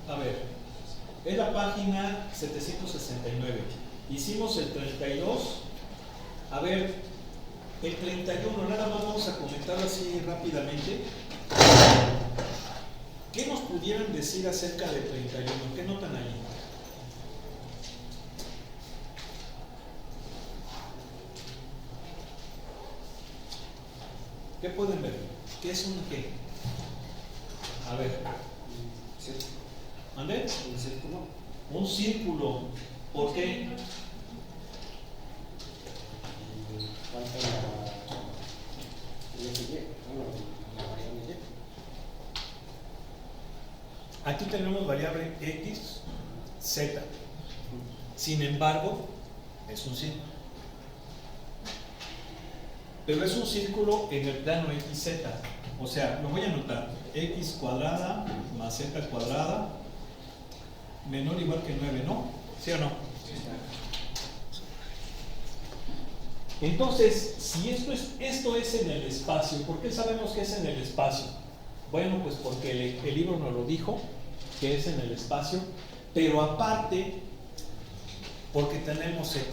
A ver, es la página 769. Hicimos el 32. A ver, el 31, nada más vamos a comentar así rápidamente. ¿Qué nos pudieran decir acerca del 31? ¿Qué notan ahí? ¿Qué pueden ver? ¿Qué es un qué? A ver. ¿Ande? Un círculo. Un círculo. ¿Por qué? Falta la variable y. Aquí tenemos variable x, z. Sin embargo, es un círculo. Pero es un círculo en el plano xz. O sea, lo voy a anotar. X cuadrada más z cuadrada menor o igual que 9, ¿no? ¿Sí o no? Sí. Entonces, si esto es en el espacio, ¿por qué sabemos que es en el espacio? Bueno, pues porque el libro nos lo dijo, que es en el espacio, pero aparte, porque tenemos z.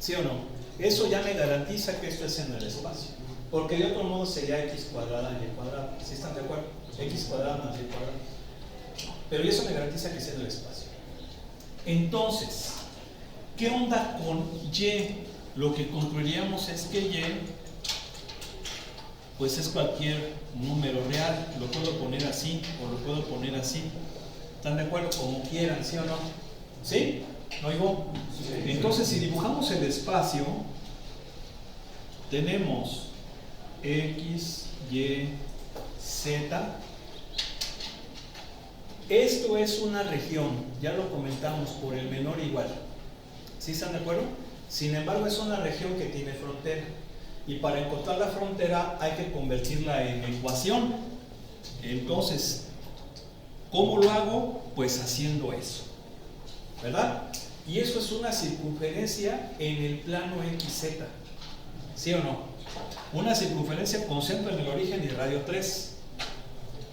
¿Sí o no? Eso ya me garantiza que esto es en el espacio. Porque de otro modo sería x cuadrada y y cuadrada. ¿Sí están de acuerdo? X cuadrada más y cuadrada. Pero eso me garantiza que es en el espacio. Entonces, ¿qué onda con y? Lo que concluiríamos es que y, pues es cualquier número real. Lo puedo poner así o lo puedo poner así. ¿Están de acuerdo? Como quieran, ¿sí o no? ¿Sí? ¿No oigo? Sí. Entonces, si dibujamos el espacio, tenemos X, Y, Z. Esto es una región, ya lo comentamos, por el menor igual. ¿Sí están de acuerdo? Sin embargo, es una región que tiene frontera. Y para encontrar la frontera hay que convertirla en ecuación. Entonces, ¿cómo lo hago? Pues haciendo eso. ¿Verdad? Y eso es una circunferencia en el plano XZ. ¿Sí o no? Una circunferencia con centro en el origen y radio 3.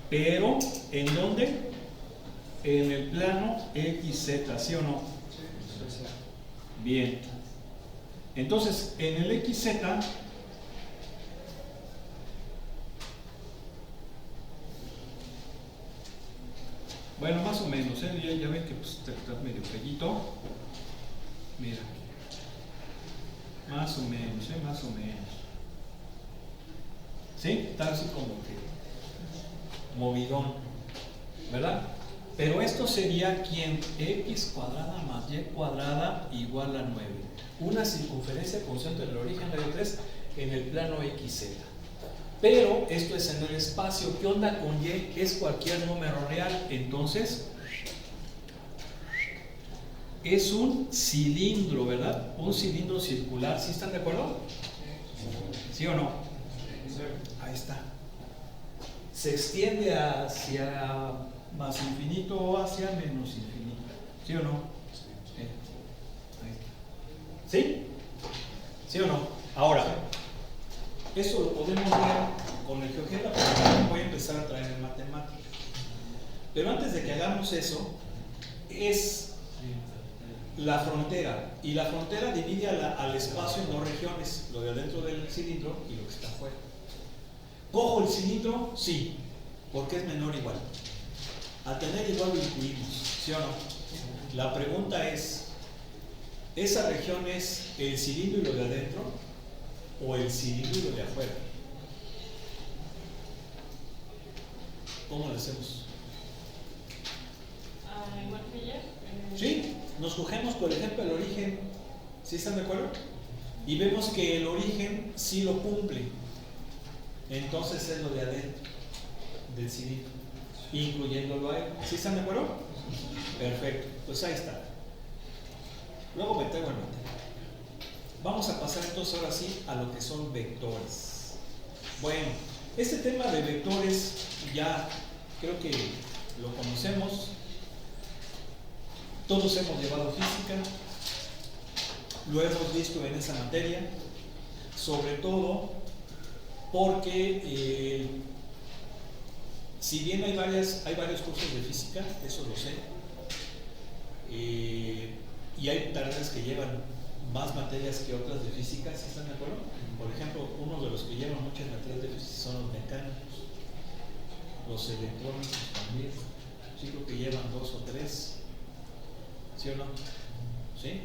Pero, ¿en dónde? En el plano XZ, ¿sí o no? Bien. Entonces, en el XZ, bueno, más o menos, ya ven que pues, está medio fellito. Mira. Más o menos, más o menos. ¿Sí? Está así como que movidón, ¿verdad? Pero esto sería ¿quién? X cuadrada más Y cuadrada igual a 9. Una circunferencia con centro en el origen radio 3 en el plano XZ. Pero esto es en el espacio. ¿Qué onda con Y? Es cualquier número real. Entonces, es un cilindro, ¿verdad? Un cilindro circular. ¿Sí están de acuerdo? ¿Sí o no? Ahí está. Se extiende hacia más infinito o hacia menos infinito. ¿Sí o no? Ahí está. ¿Sí? ¿Sí o no? Ahora, eso lo podemos ver con el GeoGebra, pero voy a empezar a traer en matemática. Pero antes de que hagamos eso, es la frontera. Y la frontera divide al espacio en dos regiones, lo de adentro del cilindro y lo que está afuera. ¿Cojo el cilindro? Sí, porque es menor o igual. Al tener igual lo incluimos, ¿sí o no? La pregunta es, ¿esa región es el cilindro y lo de adentro o el cilindro y lo de afuera? ¿Cómo lo hacemos? Igual que ayer. Sí, nos cogemos por ejemplo el origen, ¿sí están de acuerdo? Y vemos que el origen sí lo cumple, entonces es lo de adentro del cilindro, incluyéndolo a él. ¿Sí están de acuerdo? Perfecto, pues ahí está. Luego me traigo el mate. Vamos a pasar entonces ahora sí a lo que son vectores. Bueno, este tema de vectores ya creo que lo conocemos. Todos hemos llevado física, lo hemos visto en esa materia, sobre todo porque si bien hay varios cursos de física, eso lo sé, y hay carreras que llevan más materias que otras de física, ¿sí están de acuerdo? Por ejemplo, uno de los que llevan muchas materias de física son los mecánicos, los electrónicos también, sí creo que llevan 2 o 3, ¿sí o no? ¿Sí?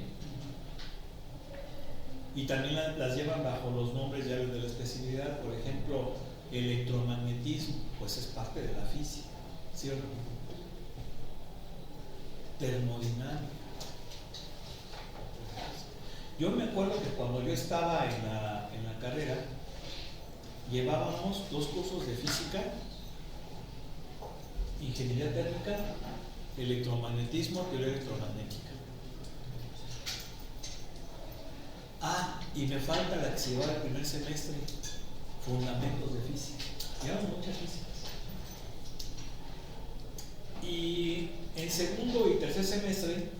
Y también las llevan bajo los nombres ya de la especialidad, por ejemplo, electromagnetismo, pues es parte de la física, ¿sí o no? Termodinámica. Yo me acuerdo que cuando yo estaba en la carrera, llevábamos 2 cursos de física, ingeniería térmica, electromagnetismo, teoría electromagnética. Ah, y me falta la que se llevaba el primer semestre, fundamentos de física. Llevamos muchas físicas. Y en segundo y tercer semestre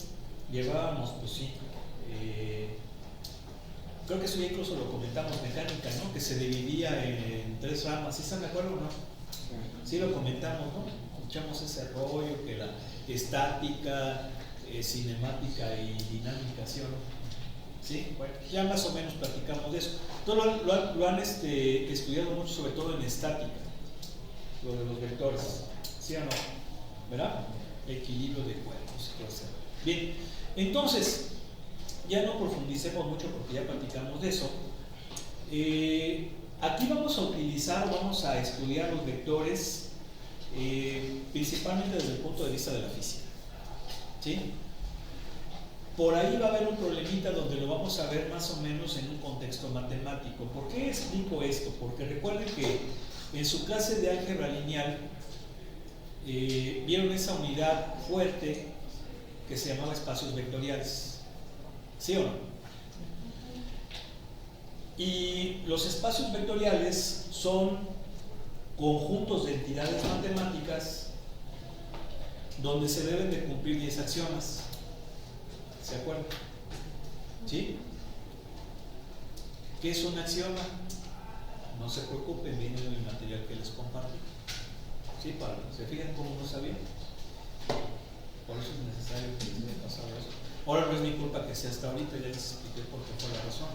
llevábamos, pues sí, creo que eso ya incluso lo comentamos, mecánica, ¿no? Que se dividía en 3 ramas. ¿Sí están de acuerdo o no? Sí lo comentamos, ¿no? Escuchamos ese rollo, que la estática, cinemática y dinámica, ¿sí o no? ¿Sí? Bueno, ya más o menos platicamos de eso. Todos lo han estudiado mucho, sobre todo en estática, lo de los vectores, ¿sí o no? ¿Verdad? Equilibrio de cuerpos y todo eso. Bien, entonces, ya no profundicemos mucho porque ya platicamos de eso. Aquí vamos a utilizar, vamos a estudiar los vectores principalmente desde el punto de vista de la física. ¿Sí? Por ahí va a haber un problemita donde lo vamos a ver más o menos en un contexto matemático. ¿Por qué explico esto? Porque recuerden que en su clase de álgebra lineal vieron esa unidad fuerte que se llamaba espacios vectoriales. ¿Sí o no? Y los espacios vectoriales son conjuntos de entidades matemáticas donde se deben de cumplir 10 axiomas. ¿Se acuerdan? ¿Sí? ¿Qué es un axioma? No se preocupen, viene en el material que les compartí. ¿Sí? ¿Se fijan cómo no sabían? Por eso es necesario que les haya pasado eso. Ahora no es mi culpa que sea hasta ahorita, ya les expliqué por qué fue la razón.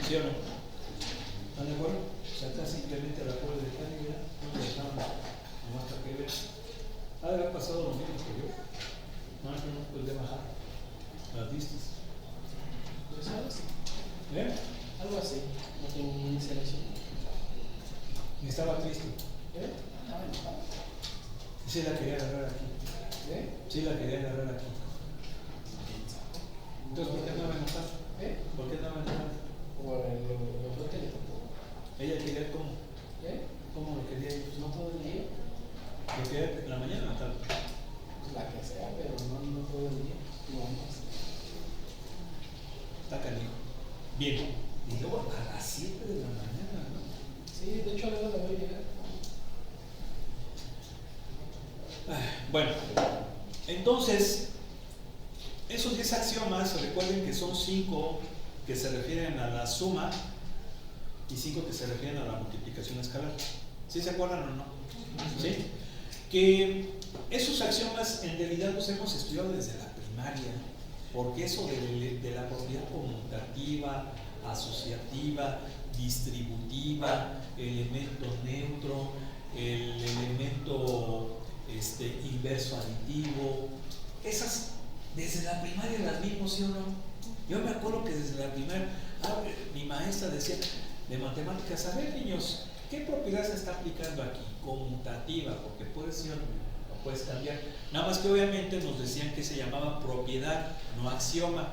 ¿Sí o no? ¿Están de acuerdo? O sea, acá simplemente la puedes dejar y ya no le dejaron nomás para que vean. Ha de haber pasado lo mismo que yo. No, no puede bajar las listas. ¿Pues sabes? Algo así. No tengo ni selección. Ni estaba triste. Sí la quería agarrar aquí. Sí la quería agarrar aquí. Entonces, ¿por qué no me enojaste? ¿Por qué no me enojaste? Lo fue que le tocó. Ella quería cómo. ¿Cómo lo quería? Pues no todo el día. ¿Lo quería en la mañana o la tarde? Pues la que sea, pero no todo el día. No más. Está canijo. Bien. Y luego a las 7 de la mañana, ¿no? Sí, de hecho a la hora voy a llegar. Bueno, entonces, esos 10 axiomas, recuerden que son 5 que se refieren a la suma y 5 que se refieren a la multiplicación escalar. ¿Sí se acuerdan o no? ¿Sí? Que esos axiomas en realidad los hemos estudiado desde la primaria, porque eso de la propiedad conmutativa, asociativa, distributiva, elemento neutro, el elemento inverso aditivo, esas desde la primaria las vimos, ¿sí o no? Yo me acuerdo que desde la primaria mi maestra decía de matemáticas, a ver niños, ¿qué propiedad se está aplicando aquí? Conmutativa, porque puede ser o puedes cambiar. Nada más que obviamente nos decían que se llamaba propiedad, no axioma,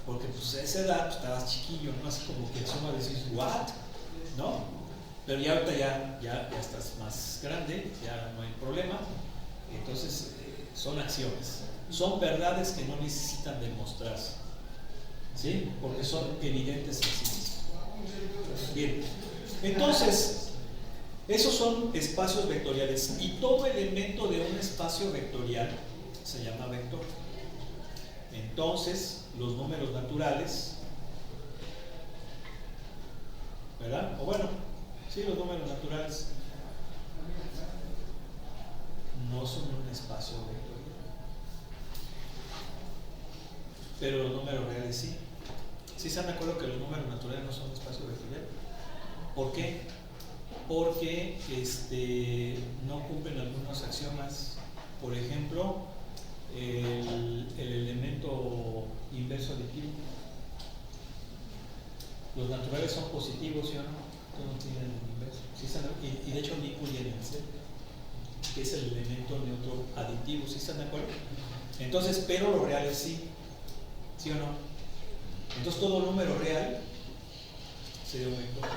porque pues a esa edad pues, estabas chiquillo, no así como que axioma decís, ¿what? ¿No? Pero ya ahorita ya estás más grande, ya no hay problema. Entonces son axiomas, son verdades que no necesitan demostrarse, ¿sí? Porque son evidentes en sí mismas. Bien, entonces esos son espacios vectoriales y todo elemento de un espacio vectorial se llama vector. Entonces los números naturales, ¿verdad? O bueno, sí, los números naturales no son un espacio vectorial. Pero los números reales sí. ¿Sí están de acuerdo que los números naturales no son un espacio vectorial? ¿Por qué? Porque no cumplen algunos axiomas. Por ejemplo, el elemento inverso aditivo. Los naturales son positivos, ¿sí o no? No tienen el inverso. ¿Sí están? Y de hecho ni incluyen el C, que es el elemento neutro aditivo. ¿Sí están de acuerdo? Entonces, pero los reales sí. ¿Sí o no? Entonces todo número real sería un vector.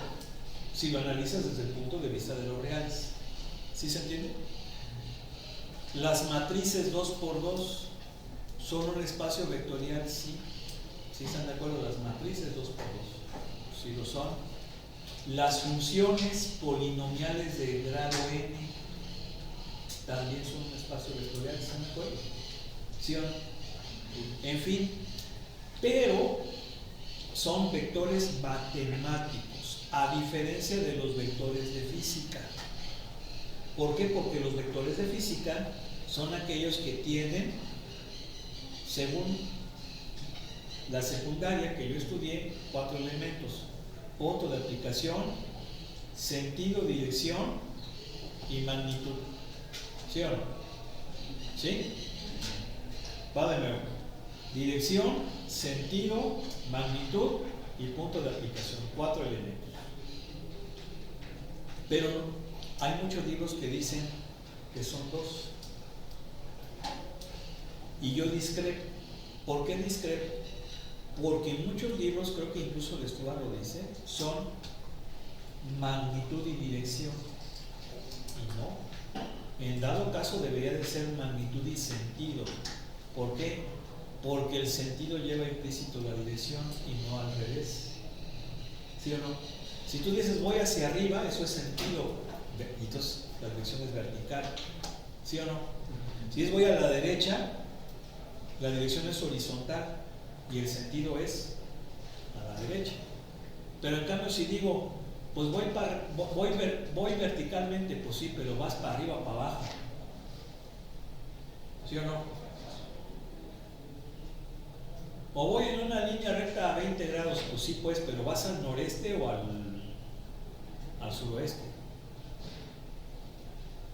Si lo analizas desde el punto de vista de los reales. ¿Sí se entiende? Las matrices 2×2 son un espacio vectorial, sí. ¿Sí están de acuerdo? Las matrices 2×2 sí lo son. Las funciones polinomiales de grado n también son un espacio vectorial, ¿están de acuerdo? ¿Sí o no? En fin, pero son vectores matemáticos, a diferencia de los vectores de física. ¿Por qué? Porque los vectores de física son aquellos que tienen, según la secundaria que yo estudié, 4 elementos: punto de aplicación, sentido, dirección y magnitud. ¿Sí o no? ¿Sí? Va de nuevo: dirección, sentido, magnitud y punto de aplicación. 4 elementos. Pero hay muchos libros que dicen que son 2. Y yo discrepo. ¿Por qué discrepo? Porque en muchos libros, creo que incluso el Stuart lo dice, son magnitud y dirección. Y no. En dado caso debería de ser magnitud y sentido. ¿Por qué? Porque el sentido lleva implícito la dirección y no al revés. ¿Sí o no? Si tú dices voy hacia arriba, eso es sentido. Y entonces la dirección es vertical. ¿Sí o no? Si es voy a la derecha, la dirección es horizontal y el sentido es a la derecha. Pero en cambio si digo, pues voy verticalmente, pues sí, pero vas para arriba o para abajo. ¿Sí o no? O voy en una línea recta a 20 grados, pues sí, pues, pero vas al noreste o al suroeste.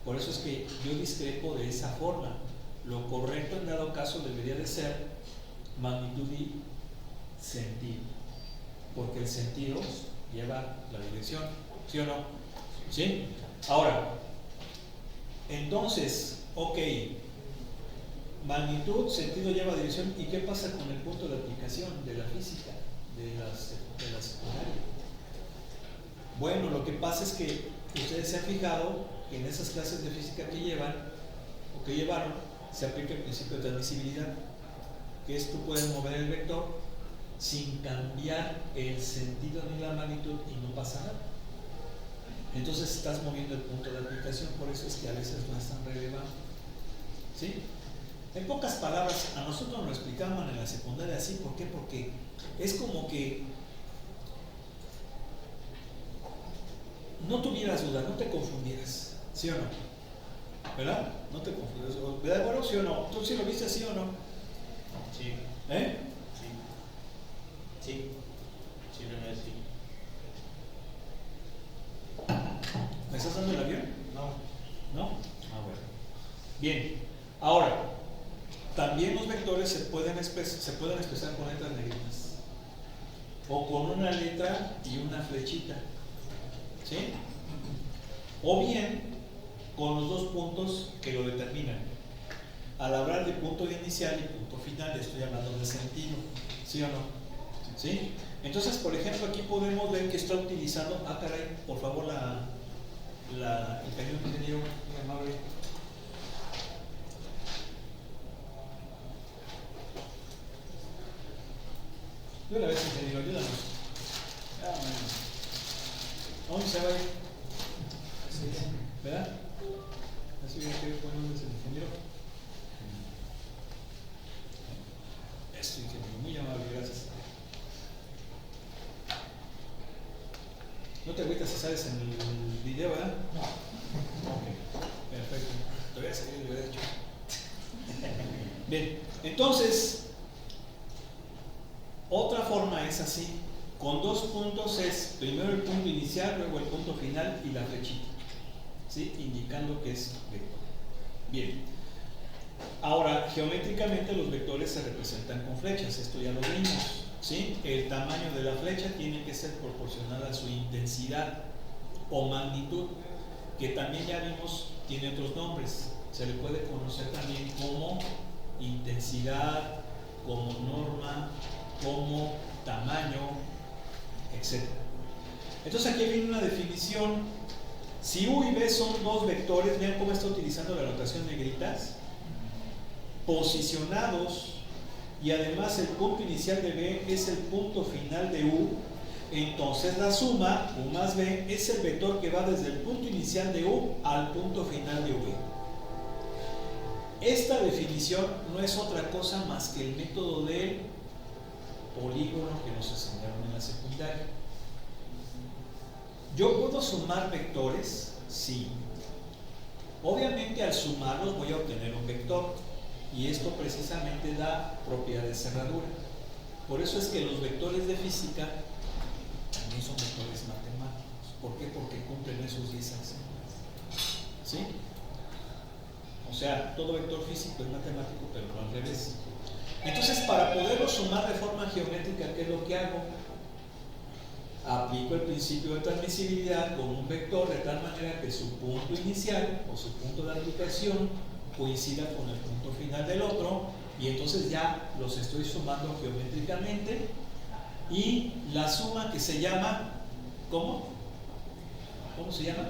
Por eso es que yo discrepo de esa forma. Lo correcto en dado caso debería de ser magnitud y sentido, porque el sentido lleva la dirección. ¿Sí o no? ¿Sí? Ahora, entonces, ok, magnitud, sentido lleva dirección. ¿Y qué pasa con el punto de aplicación de la física, de la secundaria? Bueno, lo que pasa es que ustedes se han fijado que en esas clases de física que llevan o que llevaron, se aplica el principio de transmisibilidad, que es tú puedes mover el vector sin cambiar el sentido ni la magnitud y no pasa nada. Entonces estás moviendo el punto de aplicación, por eso es que a veces no es tan relevante. ¿Sí? En pocas palabras, a nosotros nos lo explicaban en la secundaria así. ¿Por qué? Porque es como que no tuvieras duda, no te confundieras. ¿Sí o no? ¿Verdad? No te confundieras. ¿Verdad, bueno? ¿Sí o no? ¿Tú sí lo viste así o no? Sí. ¿Eh? Sí. Sí. Sí, no es sí. ¿Me estás dando el avión? No. ¿No? Ah, bueno. Bien. Ahora, también los vectores se pueden expresar con letras negritas o con una letra y una flechita. ¿Sí? O bien con los 2 puntos que lo determinan. Al hablar de punto inicial y punto final, estoy hablando de sentido. ¿Sí o no? ¿Sí? Entonces, por ejemplo, aquí podemos ver que está utilizando, caray, por favor, el cañón ingeniero, muy amable. Yo la vez ingeniero, ayúdanos. ¿A dónde se va a ir? ¿Verdad? Así bien que bueno es el ingeniero. Esto, ingeniero, muy amable, gracias. No te agüitas si sales en el video, ¿verdad? No. Ok, perfecto. Te voy a serio, lo hubiera hecho. Bien, entonces, otra forma es así. Con dos puntos es primero el punto inicial, luego el punto final y la flechita, ¿sí? Indicando que es vector. Bien. Ahora, geométricamente los vectores se representan con flechas, esto ya lo vimos, ¿sí? El tamaño de la flecha tiene que ser proporcional a su intensidad o magnitud, que también ya vimos, tiene otros nombres. Se le puede conocer también como intensidad, como norma, como tamaño, etc. Entonces aquí viene una definición. Si U y B son dos vectores, vean cómo está utilizando la notación negritas, posicionados, y además el punto inicial de B es el punto final de U, entonces la suma, U más B, es el vector que va desde el punto inicial de U al punto final de V. Esta definición no es otra cosa más que el método del polígono que nos enseñaron en la secundaria. ¿Yo puedo sumar vectores? Sí. Obviamente al sumarlos voy a obtener un vector, y esto precisamente da propiedad de cerradura. Por eso es que los vectores de física también son vectores matemáticos. ¿Por qué? Porque cumplen esos 10 axiomas. ¿Sí? O sea, todo vector físico es matemático, pero no al revés. Entonces, para poderlo sumar de forma geométrica, ¿qué es lo que hago? Aplico el principio de transmisibilidad con un vector de tal manera que su punto inicial o su punto de aplicación coincida con el punto final del otro, y entonces ya los estoy sumando geométricamente, y la suma que se llama, ¿cómo? ¿Cómo se llama?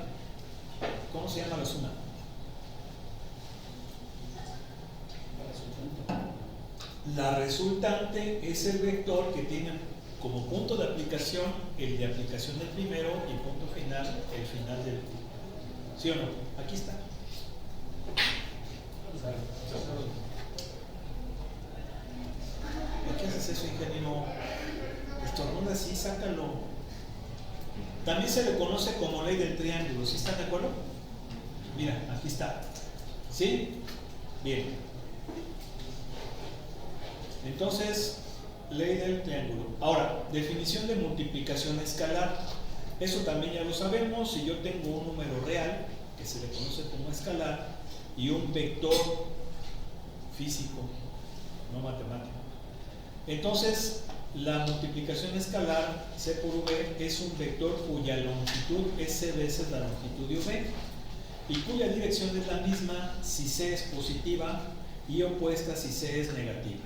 ¿Cómo se llama la suma? La resultante es el vector que tiene como punto de aplicación el de aplicación del primero y punto final el final del último. ¿Sí o no? Aquí está. ¿Por qué haces eso, ingeniero? Estornuda así, sácalo. También se le conoce como ley del triángulo. ¿Sí están de acuerdo? Mira, aquí está. ¿Sí? Bien. Entonces, ley del triángulo. Ahora, definición de multiplicación escalar. Eso también ya lo sabemos. Si yo tengo un número real, que se le conoce como escalar, y un vector físico, no matemático, entonces la multiplicación escalar C por V es un vector cuya longitud S veces la longitud de V, y cuya dirección es la misma si C es positiva y opuesta si C es negativa.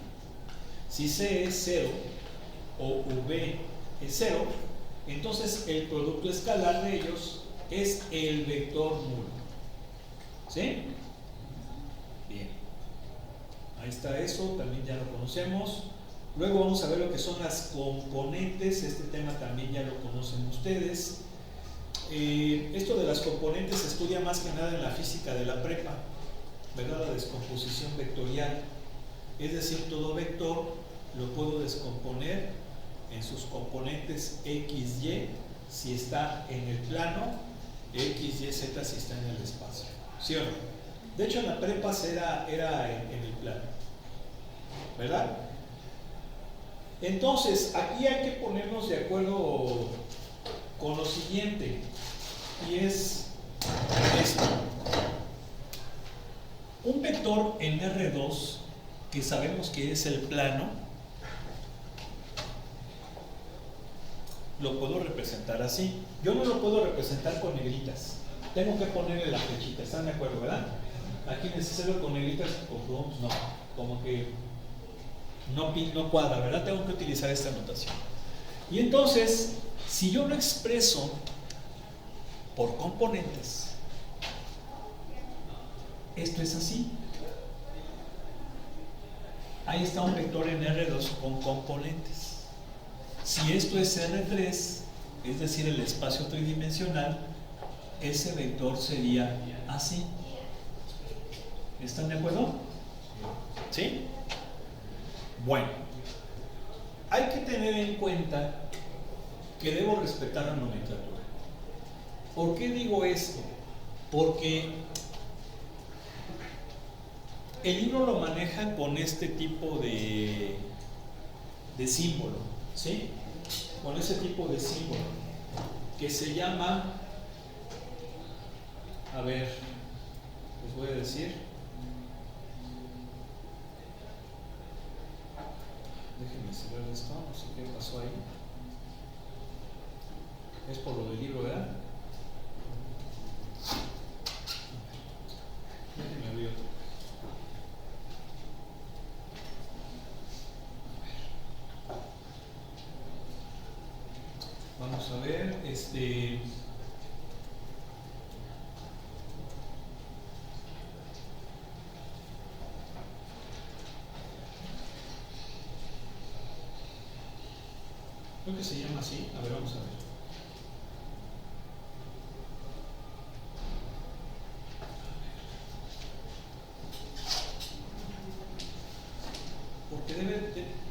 Si C es 0 o V es 0, entonces el producto escalar de ellos es el vector nulo. ¿Sí? Bien. Ahí está eso, también ya lo conocemos. Luego vamos a ver lo que son las componentes. Este tema también ya lo conocen ustedes. Esto de las componentes se estudia más que nada en la física de la prepa, ¿verdad? La descomposición vectorial. Es decir, todo vector lo puedo descomponer en sus componentes X, Y si está en el plano, X, Y, Z si está en el espacio. ¿Sí o no? De hecho, en la prepa era en el plano, ¿verdad? Entonces, aquí hay que ponernos de acuerdo con lo siguiente, y es esto. Un vector en R2, que sabemos que es el plano, lo puedo representar así. Yo no lo puedo representar con negritas. Tengo que ponerle la flechita. ¿Están de acuerdo, verdad? Aquí necesito con negritas o con no. Como que no cuadra, ¿verdad? Tengo que utilizar esta notación. Y entonces, si yo lo expreso por componentes, esto es así. Ahí está un vector en R2 con componentes. Si esto es R3, es decir, el espacio tridimensional, ese vector sería así. ¿Están de acuerdo? ¿Sí? Bueno, hay que tener en cuenta que debo respetar la nomenclatura. ¿Por qué digo esto? Porque el libro lo maneja con este tipo de símbolo, ¿sí? Con ese tipo de símbolo que se llama, a ver, les voy a decir, déjenme cerrar esto, no sé qué pasó ahí, es por lo del libro, ¿verdad? Déjenme abrir otro. Vamos a ver, creo que se llama así, a ver, vamos a ver. Porque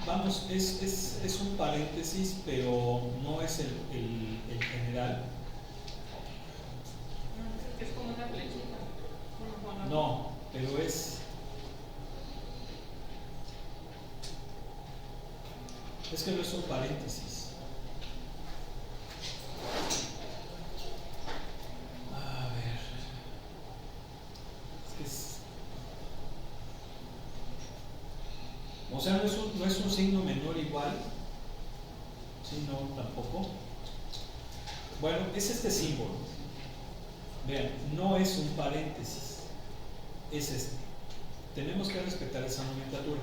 vamos, es un paréntesis, pero no es el general. Es como una flechita. No, pero es que no es un paréntesis. A ver, o sea, no es un signo menor igual. Sí, no, tampoco. Bueno, es este símbolo. Vean, no es un paréntesis, es este. Tenemos que respetar esa nomenclatura,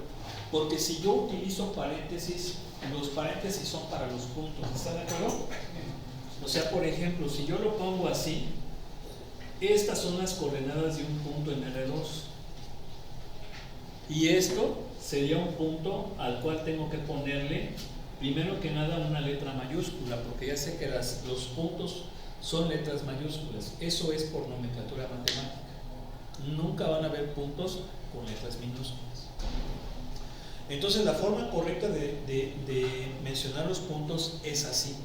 porque si yo utilizo paréntesis, los paréntesis son para los puntos, ¿está de acuerdo? O sea, por ejemplo, si yo lo pongo así, estas son las coordenadas de un punto en R2, y esto sería un punto al cual tengo que ponerle, primero que nada, una letra mayúscula, porque ya sé que los puntos son letras mayúsculas. Eso es por nomenclatura matemática. Nunca van a haber puntos con letras minúsculas. Entonces la forma correcta de mencionar los puntos es así.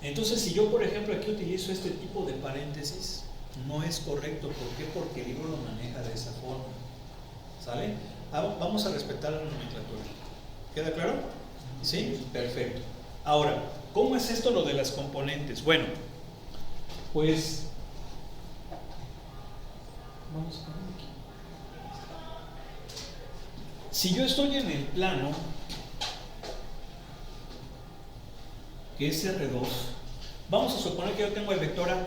Entonces si yo por ejemplo aquí utilizo este tipo de paréntesis, no es correcto. ¿Por qué? Porque el libro lo maneja de esa forma. ¿Sale? Vamos a respetar la nomenclatura. ¿Queda claro? ¿Sí? Perfecto. Ahora, ¿cómo es esto lo de las componentes? Bueno, pues vamos a ver aquí. Si yo estoy en el plano, que es R2, vamos a suponer que yo tengo el vector A.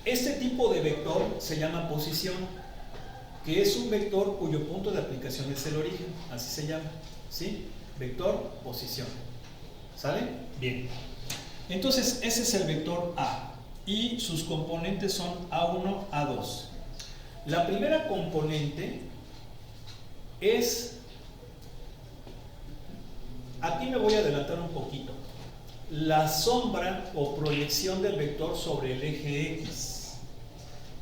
Este tipo de vector se llama posición, que es un vector cuyo punto de aplicación es el origen, así se llama, ¿sí? Vector, posición. ¿Sale? Bien. Entonces, ese es el vector A, y sus componentes son A1, A2. La primera componente es, aquí me voy a adelantar un poquito, la sombra o proyección del vector sobre el eje X.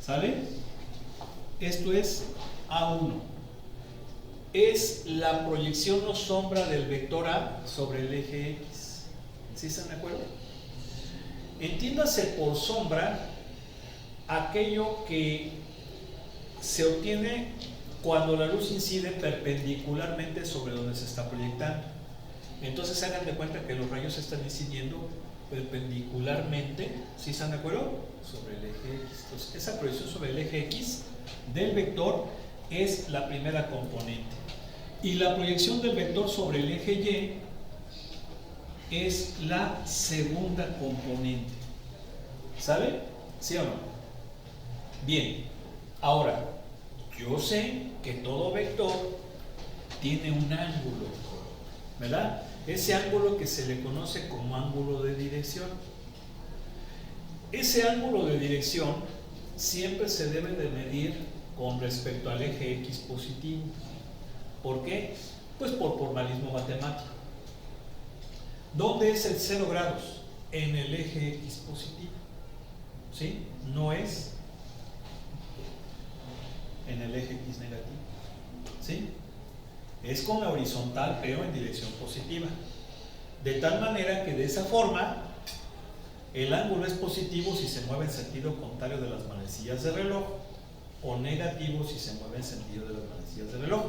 ¿Sale? Esto es A1. Es la proyección o sombra del vector A sobre el eje X. ¿Sí están de acuerdo? Entiéndase por sombra aquello que se obtiene cuando la luz incide perpendicularmente sobre donde se está proyectando. Entonces hagan de cuenta que los rayos están incidiendo perpendicularmente, ¿sí están de acuerdo? Sobre el eje X. Entonces esa proyección sobre el eje X del vector es la primera componente. Y la proyección del vector sobre el eje Y es la segunda componente. ¿Sale? ¿Sí o no? Bien. Ahora, yo sé que todo vector tiene un ángulo, ¿verdad? Ese ángulo que se le conoce como ángulo de dirección. Ese ángulo de dirección siempre se debe de medir con respecto al eje X positivo. ¿Por qué? Pues por formalismo matemático. ¿Dónde es el 0 grados? En el eje X positivo. ¿Sí? No es en el eje X negativo. ¿Sí? Es con la horizontal, pero en dirección positiva. De tal manera que de esa forma el ángulo es positivo si se mueve en sentido contrario de las manecillas de reloj, o negativo si se mueve en sentido de las manecillas del reloj.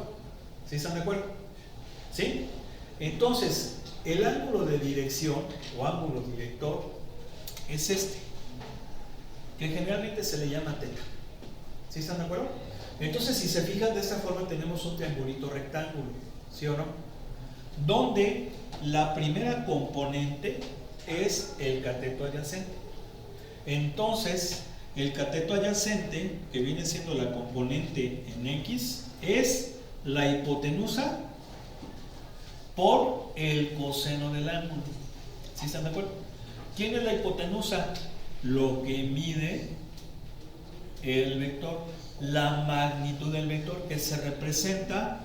¿Sí están de acuerdo? ¿Sí? Entonces, el ángulo de dirección o ángulo director es este, que generalmente se le llama teta. ¿Sí están de acuerdo? Entonces, si se fijan, de esta forma tenemos un triangulito rectángulo, ¿sí o no? Donde la primera componente es el cateto adyacente. Entonces, el cateto adyacente, que viene siendo la componente en X, es la hipotenusa por el coseno del ángulo. ¿Sí están de acuerdo? ¿Quién es la hipotenusa? Lo que mide el vector, la magnitud del vector, que se representa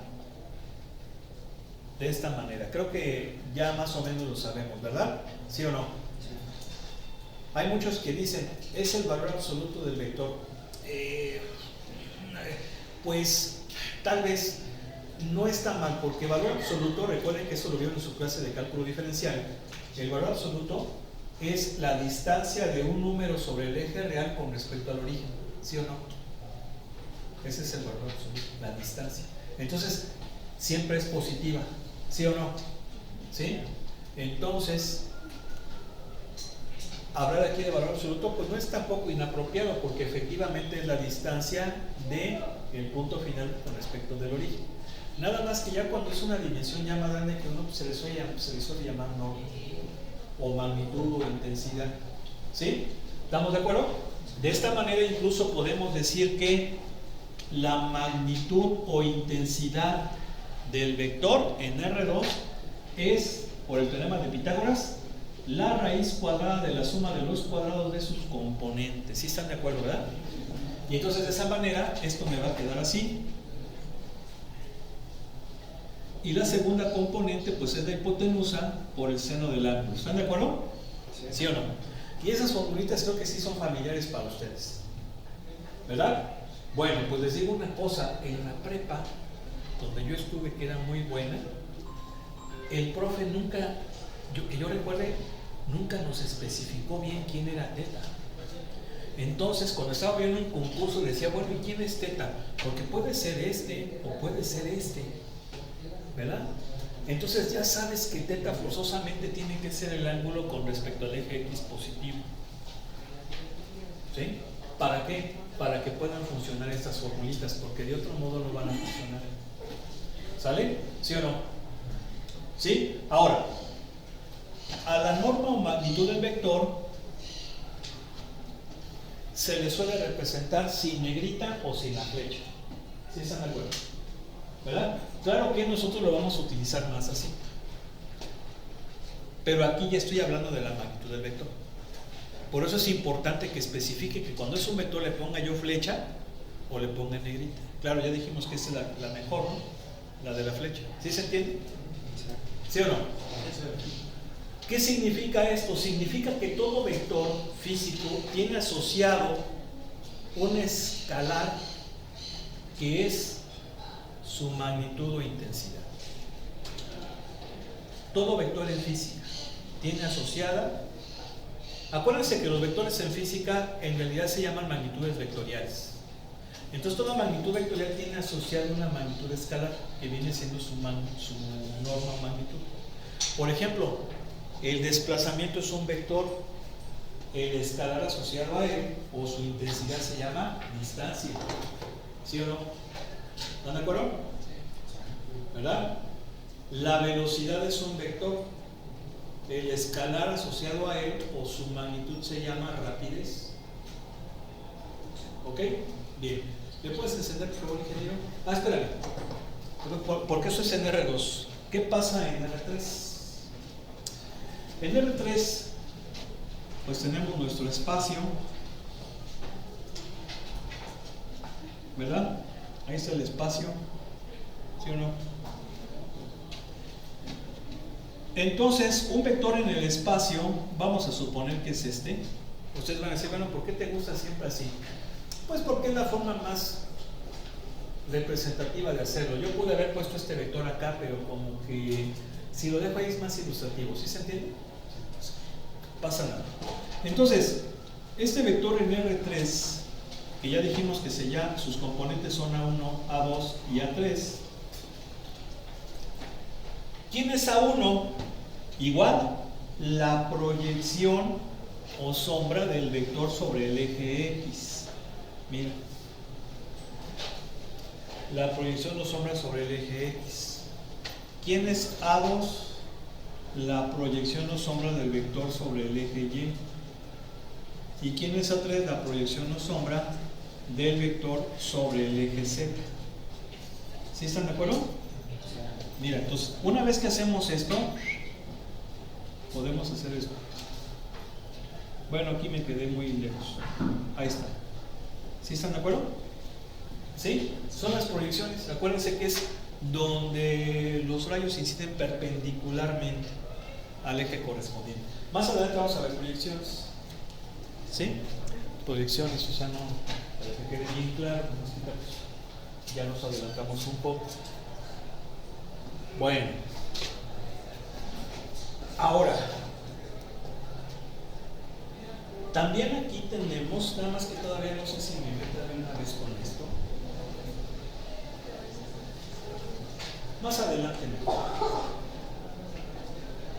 de esta manera. Creo que ya más o menos lo sabemos, ¿verdad? ¿Sí o no? Hay muchos que dicen, es el valor absoluto del vector. Pues tal vez no está mal, porque valor absoluto, recuerden que eso lo vieron en su clase de cálculo diferencial. El valor absoluto es la distancia de un número sobre el eje real con respecto al origen, ¿sí o no? Ese es el valor absoluto, la distancia. Entonces, siempre es positiva, ¿sí o no? ¿Sí? Entonces, hablar aquí de valor absoluto, pues no es tampoco inapropiado, porque efectivamente es la distancia del punto final con respecto del origen. Nada más que ya cuando es una dimensión ya más grande que uno, pues se le suele llamar norma, o magnitud o intensidad. ¿Sí? ¿Estamos de acuerdo? De esta manera incluso podemos decir que la magnitud o intensidad del vector en R2 es, por el teorema de Pitágoras, la raíz cuadrada de la suma de los cuadrados de sus componentes. ¿Sí están de acuerdo, verdad? Y entonces de esa manera esto me va a quedar así. Y la segunda componente pues es la hipotenusa por el seno del ángulo. ¿Están de acuerdo? ¿Sí o no? Y esas formulitas creo que sí son familiares para ustedes, ¿verdad? Bueno, pues les digo una cosa, en la prepa, donde yo estuve, que era muy buena, el profe nunca, que yo recuerde, nunca nos especificó bien quién era teta. Entonces, cuando estaba viendo un concurso, decía, bueno, ¿y quién es teta? Porque puede ser este o puede ser este, ¿verdad? Entonces ya sabes que teta forzosamente tiene que ser el ángulo con respecto al eje X positivo. ¿Sí? ¿Para qué? Para que puedan funcionar estas formulitas, porque de otro modo no van a funcionar. ¿Sale? ¿Sí o no? ¿Sí? Ahora, a la norma o magnitud del vector se le suele representar sin negrita o sin la flecha. ¿Sí están de acuerdo? ¿Verdad? Claro que nosotros lo vamos a utilizar más así. Pero aquí ya estoy hablando de la magnitud del vector. Por eso es importante que especifique que cuando es un vector le ponga yo flecha o le ponga negrita. Claro, ya dijimos que esa es la mejor, ¿no? La de la flecha. ¿Sí se entiende? ¿Sí o no? ¿Qué significa esto? Significa que todo vector físico tiene asociado un escalar que es su magnitud o intensidad. Todo vector en física tiene asociada. Acuérdense que los vectores en física en realidad se llaman magnitudes vectoriales. Entonces toda magnitud vectorial tiene asociada una magnitud escalar que viene siendo su norma o magnitud. Por ejemplo, el desplazamiento es un vector, el escalar asociado a él o su intensidad se llama distancia. ¿Sí o no? ¿Están de acuerdo? ¿Verdad? La velocidad es un vector, el escalar asociado a él o su magnitud se llama rapidez. ¿Ok? Bien. ¿Le puedes encender, por favor, ingeniero? Espérame. Porque eso es en R2. ¿Qué pasa en R3? En R3, pues tenemos nuestro espacio, ¿verdad? Ahí está el espacio, ¿sí o no? Entonces, un vector en el espacio, vamos a suponer que es este. Ustedes van a decir, bueno, ¿por qué te gusta siempre así? Pues porque es la forma más representativa de hacerlo. Yo pude haber puesto este vector acá, pero como que si lo dejo ahí es más ilustrativo. ¿Sí se entiende? Pasa nada. Entonces, este vector en R3 que ya dijimos que sus componentes son A1, A2 y A3. ¿Quién es A1? Igual la proyección o sombra del vector sobre el eje X. Mira, la proyección o sombra sobre el eje X. ¿Quién es A2? La proyección o sombra del vector sobre el eje Y. ¿Y quién es A3? La proyección o sombra del vector sobre el eje Z. ¿Sí están de acuerdo? Mira, entonces, una vez que hacemos esto, podemos hacer esto. Bueno, aquí me quedé muy lejos. Ahí está. ¿Sí están de acuerdo? ¿Sí? Son las proyecciones. Acuérdense que es donde los rayos inciden perpendicularmente al eje correspondiente. Más adelante vamos a ver proyecciones. ¿Sí? Proyecciones, o sea, no, para que quede bien claro, ya nos adelantamos un poco. Bueno, ahora, también aquí tenemos, nada más que todavía no sé si me meto de una vez con esto. Más adelante.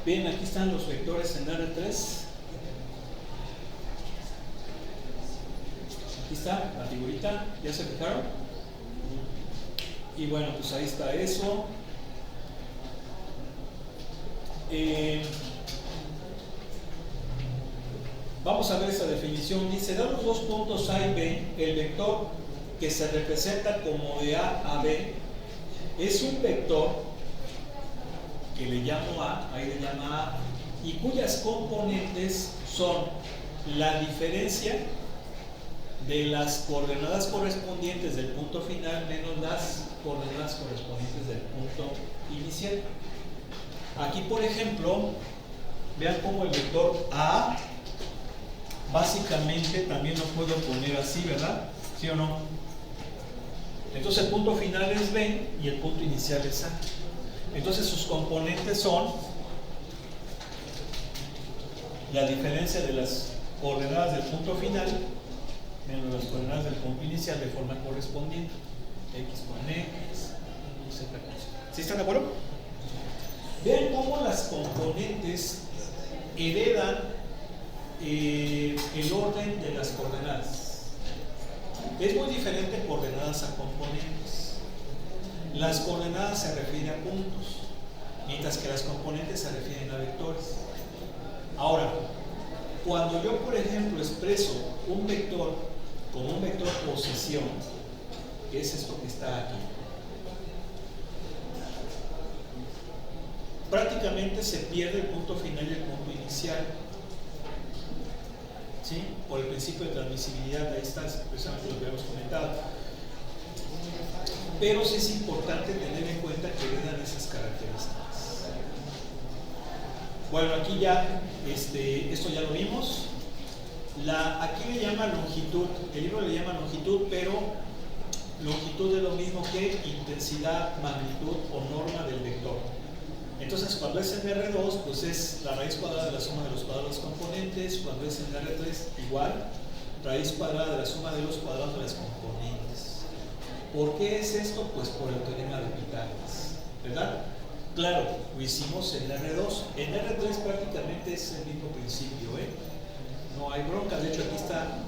Bien, aquí están los vectores en R3. Aquí está la figurita, ¿ya se fijaron? Y bueno, pues ahí está eso. Vamos a ver esta definición. Dice, dados los dos puntos A y B, el vector que se representa como de A a B es un vector que le llamo A, ahí le llama A, y cuyas componentes son la diferencia de las coordenadas correspondientes del punto final menos las coordenadas correspondientes del punto inicial. Aquí, por ejemplo, vean cómo el vector A básicamente también lo puedo poner así, ¿verdad? ¿Sí o no? Entonces el punto final es B y el punto inicial es A. Entonces sus componentes son la diferencia de las coordenadas del punto final menos las coordenadas del punto inicial de forma correspondiente. X con X, Z con Z. ¿Sí están de acuerdo? Vean cómo las componentes heredan el orden de las coordenadas. Es muy diferente coordenadas a componentes. Las coordenadas se refieren a puntos, mientras que las componentes se refieren a vectores. Ahora, cuando yo, por ejemplo, expreso un vector como un vector posición, que es esto que está aquí, prácticamente se pierde el punto final y el punto inicial. ¿Sí? Por el principio de transmisibilidad, ahí está precisamente lo que habíamos comentado. Pero sí es importante tener en cuenta que heredan esas características. Bueno, aquí ya, esto ya lo vimos. Aquí le llama longitud, el libro le llama longitud, pero longitud es lo mismo que intensidad, magnitud o norma del vector. Entonces, cuando es en R2, pues es la raíz cuadrada de la suma de los cuadrados de los componentes. Cuando es en R3, igual, raíz cuadrada de la suma de los cuadrados de las componentes. ¿Por qué es esto? Pues por el teorema de Pitágoras, ¿verdad? Claro, lo hicimos en R2. En R3 prácticamente es el mismo principio, ¿eh? No hay bronca, de hecho aquí está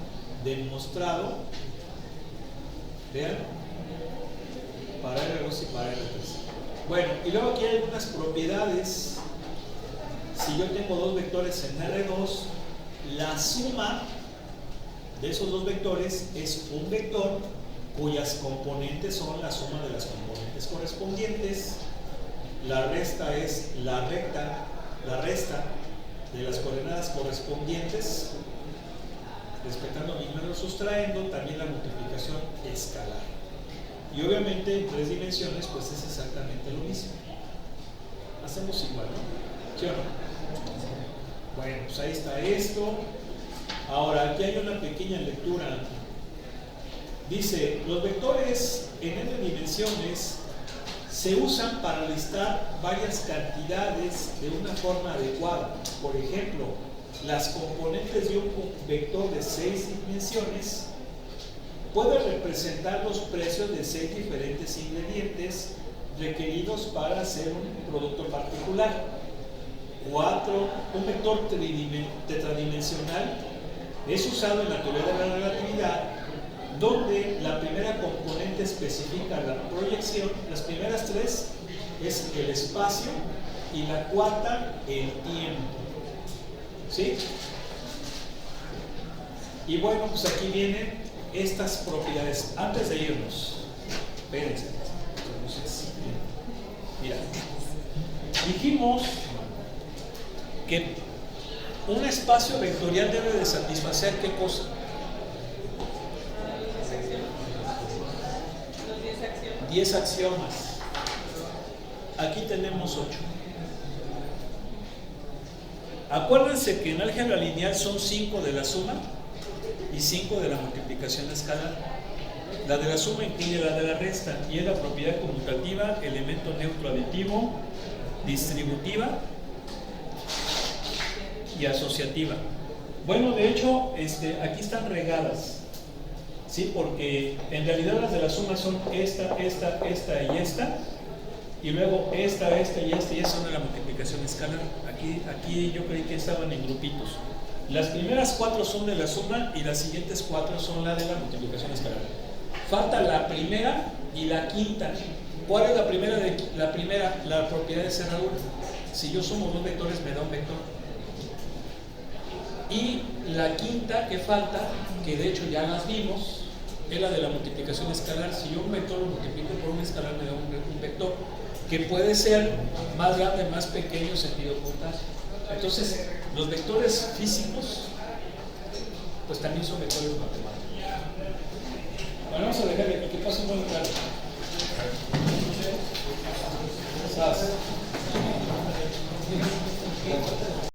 demostrado. Vean, para R2 y para R3. Bueno, y luego aquí hay algunas propiedades. Si yo tengo dos vectores en R2, la suma de esos dos vectores es un vector cuyas componentes son la suma de las componentes correspondientes. La resta es la resta de las coordenadas correspondientes, respetando mi número sustrayendo, también la multiplicación escalar. Y obviamente en tres dimensiones pues es exactamente lo mismo. Hacemos igual, ¿no? ¿Sí o no? Bueno, pues ahí está esto. Ahora, aquí hay una pequeña lectura. Dice, los vectores en n dimensiones se usan para listar varias cantidades de una forma adecuada. Por ejemplo, las componentes de un vector de 6 dimensiones puede representar los precios de 6 diferentes ingredientes requeridos para hacer un producto particular. 4. Un vector tetradimensional es usado en la teoría de la relatividad, donde la primera componente especifica la proyección, las primeras 3 es el espacio y la cuarta el tiempo. ¿Sí? Y bueno, pues aquí vienen estas propiedades. Antes de irnos, espérense. Mira, dijimos que un espacio vectorial debe de satisfacer ¿qué cosa? Los 10 axiomas. 10 axiomas. Aquí tenemos 8. Acuérdense que en álgebra lineal son 5 de la suma y 5 de la multiplicación escalar. La de la suma incluye la de la resta y es la propiedad conmutativa, elemento neutro aditivo, distributiva y asociativa. Bueno, de hecho, aquí están regadas, ¿sí? Porque en realidad las de la suma son esta y esta, y luego esta y esta y esta son de la multiplicación escalar. Aquí yo creí que estaban en grupitos. Las primeras 4 son de la suma y las siguientes 4 son la de la multiplicación escalar. Falta la primera y la quinta. ¿Cuál es la primera? La propiedad de cerradura. Si yo sumo 2 vectores me da un vector. Y la quinta que falta, que de hecho ya las vimos, es la de la multiplicación escalar. Si yo un vector lo multiplico por un escalar me da un vector, que puede ser más grande, más pequeño, sentido contrario. Entonces, los vectores físicos, pues también son vectores matemáticos. Bueno, vamos a dejar aquí, que pase un buen rato.